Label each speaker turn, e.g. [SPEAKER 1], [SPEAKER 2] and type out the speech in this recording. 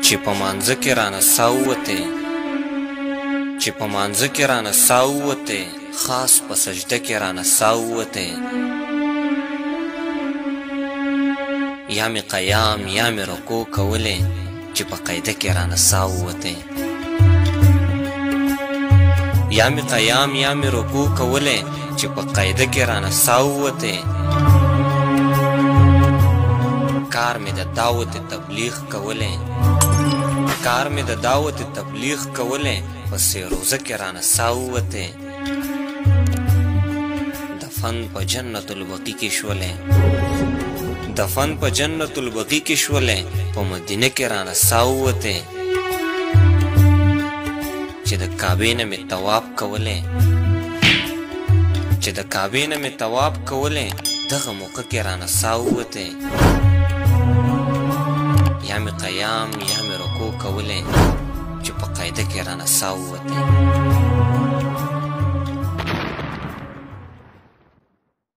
[SPEAKER 1] چې په مانځه کې رانه سا ووتې چې په مانځه کې رانه سا ووتې خاص په سجده کې رانه سا ووتې یا مې قیام یا مې رکوع کولې چې په قاعده کې رانه سا ووتې یا مې قیام یا مې رکوع کولې چې په قاعده کې رانه سا ووتې کار مې د دعوت تبلیغ کولې کار مې د دعوت تبلیغ کولې پسې روزه کې رانه سا ووتې دفن په جنت البقیع کې شولې دفن په جنت البقیع کې شولې په مدینه کې رانه سا ووتې چې د کعبې نه مې طواف کولې چې د کعبې نه مې طواف کولې دغه موقع کې رانه سا ووتې یا مې قیام یا مې رکوع کولې چې په قاعده کې رانه سا ووتې